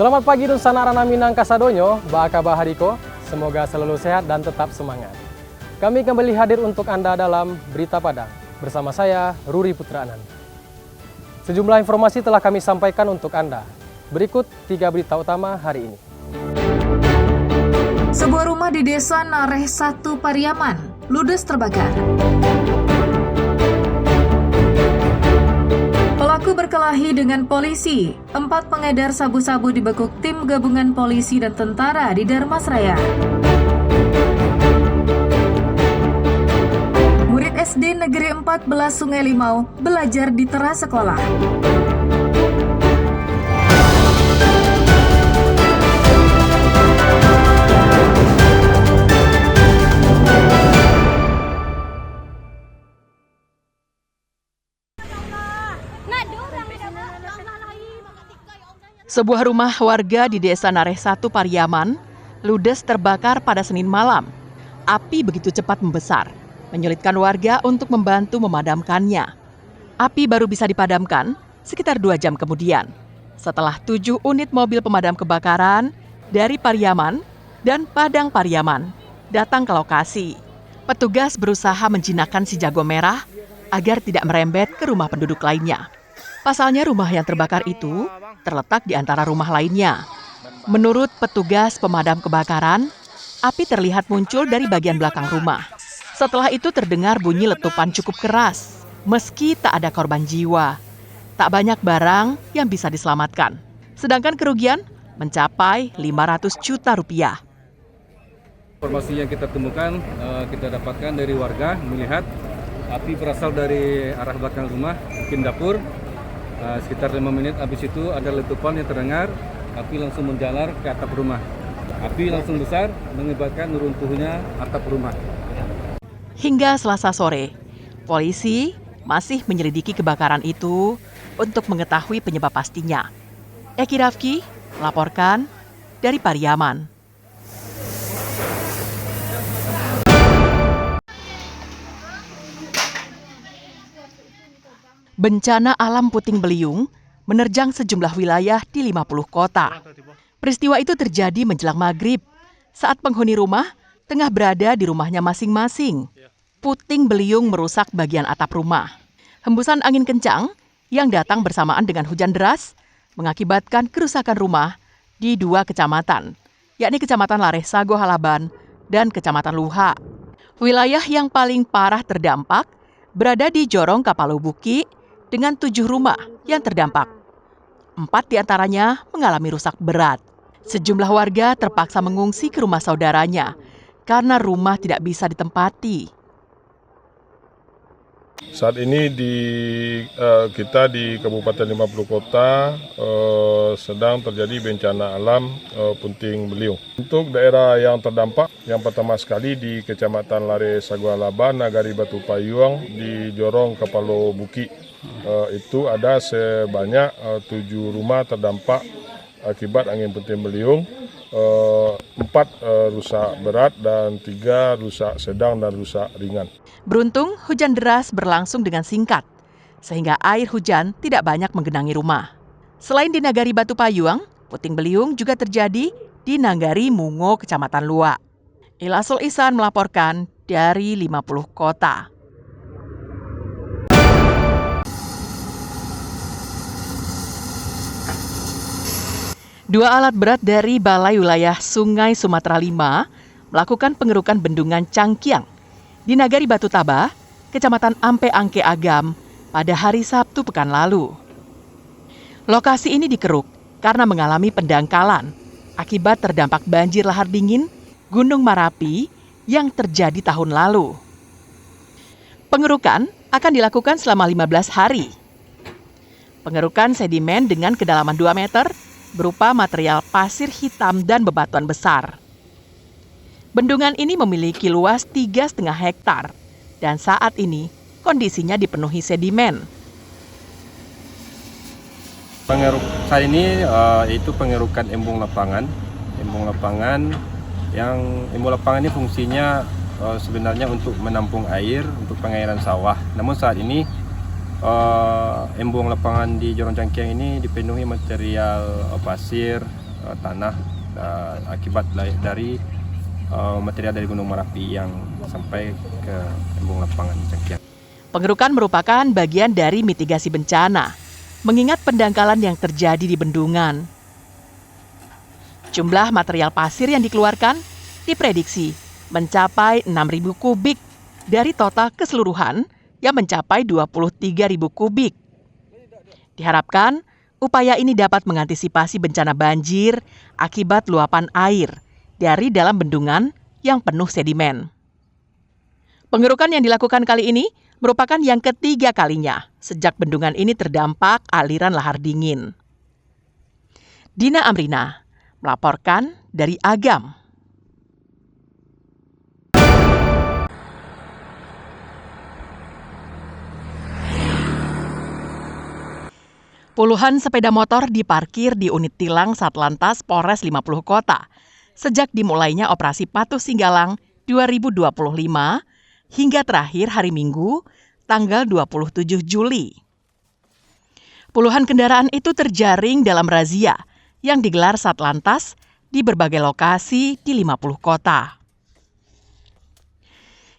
Selamat pagi Nusantara Minangka Sadonyo, Baka Bahariko. Semoga selalu sehat dan tetap semangat. Kami kembali hadir untuk Anda dalam Berita Padang. Bersama saya, Ruri Putra Anand. Sejumlah informasi telah kami sampaikan untuk Anda. Berikut 3 berita utama hari ini. Sebuah rumah di Desa Nareh 1 Pariaman ludes terbakar. Pelaku berkelahi dengan polisi. 4 pengedar sabu-sabu dibekuk tim gabungan polisi dan tentara di Darmasraya. Murid SD Negeri 14 Sungai Limau belajar di teras sekolah. Sebuah rumah warga di Desa Nareh 1 Pariaman ludes terbakar pada Senin malam. Api begitu cepat membesar, menyulitkan warga untuk membantu memadamkannya. Api baru bisa dipadamkan sekitar 2 jam kemudian, setelah 7 unit mobil pemadam kebakaran dari Pariaman dan Padang Pariaman datang ke lokasi. Petugas berusaha menjinakkan si jago merah agar tidak merembet ke rumah penduduk lainnya. Pasalnya rumah yang terbakar itu terletak di antara rumah lainnya. Menurut petugas pemadam kebakaran, api terlihat muncul dari bagian belakang rumah. Setelah itu terdengar bunyi letupan cukup keras, meski tak ada korban jiwa. Tak banyak barang yang bisa diselamatkan. Sedangkan kerugian mencapai 500 juta rupiah. Informasi yang kita temukan, kita dapatkan dari warga melihat api berasal dari arah belakang rumah, mungkin dapur. Sekitar 5 menit habis itu ada letupan yang terdengar, api langsung menjalar ke atap rumah. Api langsung besar mengakibatkan runtuhnya atap rumah. Hingga Selasa sore, polisi masih menyelidiki kebakaran itu untuk mengetahui penyebab pastinya. Eki Rafki melaporkan dari Pariaman. Bencana alam puting beliung menerjang sejumlah wilayah di 50 kota. Peristiwa itu terjadi menjelang maghrib saat penghuni rumah tengah berada di rumahnya masing-masing. Puting beliung merusak bagian atap rumah. Hembusan angin kencang yang datang bersamaan dengan hujan deras mengakibatkan kerusakan rumah di 2 kecamatan, yakni Kecamatan Lareh Sago Halaban dan Kecamatan Luha. Wilayah yang paling parah terdampak berada di Jorong Kapalo Buki dengan 7 rumah yang terdampak. 4 diantaranya mengalami rusak berat. Sejumlah warga terpaksa mengungsi ke rumah saudaranya karena rumah tidak bisa ditempati. Saat ini kita di Kabupaten 50 Kota sedang terjadi bencana alam puting beliung. Untuk daerah yang terdampak, yang pertama sekali di Kecamatan Lareh Sago Halaban, Nagari Batu Payuang, di Jorong Kapalo Buki. Itu ada sebanyak 7 rumah terdampak akibat angin puting beliung. 4 rusak berat dan 3 rusak sedang dan rusak ringan. Beruntung hujan deras berlangsung dengan singkat, sehingga air hujan tidak banyak menggenangi rumah. Selain di Nagari Batu Payuang, puting beliung juga terjadi di Nagari Mungo, Kecamatan Luak. Ilasul Ihsan melaporkan dari 50 kota. Dua alat berat dari Balai Wilayah Sungai Sumatera V melakukan pengerukan bendungan Cangkiang di Nagari Batu Tabah, Kecamatan Ampe Angke Agam pada hari Sabtu pekan lalu. Lokasi ini dikeruk karena mengalami pendangkalan akibat terdampak banjir lahar dingin Gunung Marapi yang terjadi tahun lalu. Pengerukan akan dilakukan selama 15 hari. Pengerukan sedimen dengan kedalaman 2 meter berupa material pasir hitam dan bebatuan besar. Bendungan ini memiliki luas 3,5 hektar dan saat ini kondisinya dipenuhi sedimen. Saya ini itu pengerukan embung lapangan. Embung lapangan ini fungsinya sebenarnya untuk menampung air untuk pengairan sawah. Namun saat ini embung lapangan di Jorong Cangkiang ini dipenuhi material pasir, tanah akibat dari material dari Gunung Merapi yang sampai ke embung lapangan Cangkiang. Pengerukan merupakan bagian dari mitigasi bencana, mengingat pendangkalan yang terjadi di bendungan. Jumlah material pasir yang dikeluarkan diprediksi mencapai 6.000 kubik dari total keseluruhan yang mencapai 23.000 kubik. Diharapkan upaya ini dapat mengantisipasi bencana banjir akibat luapan air dari dalam bendungan yang penuh sedimen. Pengerukan yang dilakukan kali ini merupakan yang ketiga kalinya sejak bendungan ini terdampak aliran lahar dingin. Dina Amrina melaporkan dari Agam. Puluhan sepeda motor diparkir di unit tilang Satlantas Polres 50 Kota sejak dimulainya operasi Patuh Singgalang 2025 hingga terakhir hari Minggu, tanggal 27 Juli. Puluhan kendaraan itu terjaring dalam razia yang digelar Satlantas di berbagai lokasi di 50 kota.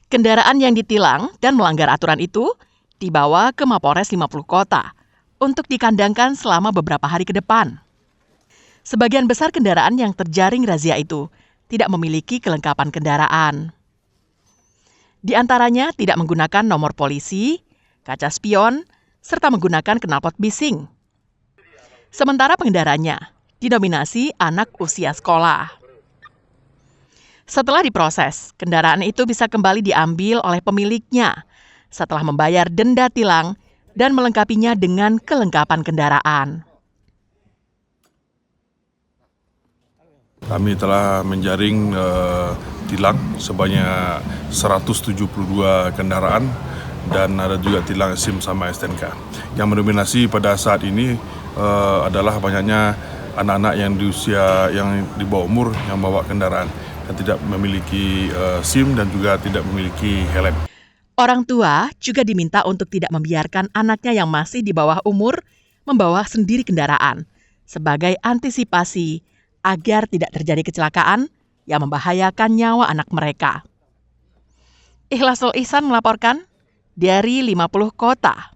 Kendaraan yang ditilang dan melanggar aturan itu dibawa ke Mapores 50 Kota untuk dikandangkan selama beberapa hari ke depan. Sebagian besar kendaraan yang terjaring razia itu tidak memiliki kelengkapan kendaraan. Di antaranya tidak menggunakan nomor polisi, kaca spion, serta menggunakan knalpot bising. Sementara pengendaranya didominasi anak usia sekolah. Setelah diproses, kendaraan itu bisa kembali diambil oleh pemiliknya setelah membayar denda tilang dan melengkapinya dengan kelengkapan kendaraan. Kami telah menjaring tilang sebanyak 172 kendaraan dan ada juga tilang SIM sama STNK. Yang mendominasi pada saat ini adalah banyaknya anak-anak yang di usia yang di bawah umur yang bawa kendaraan dan tidak memiliki SIM dan juga tidak memiliki helm. Orang tua juga diminta untuk tidak membiarkan anaknya yang masih di bawah umur membawa sendiri kendaraan sebagai antisipasi agar tidak terjadi kecelakaan yang membahayakan nyawa anak mereka. Ikhlasul Ihsan melaporkan dari 50 kota.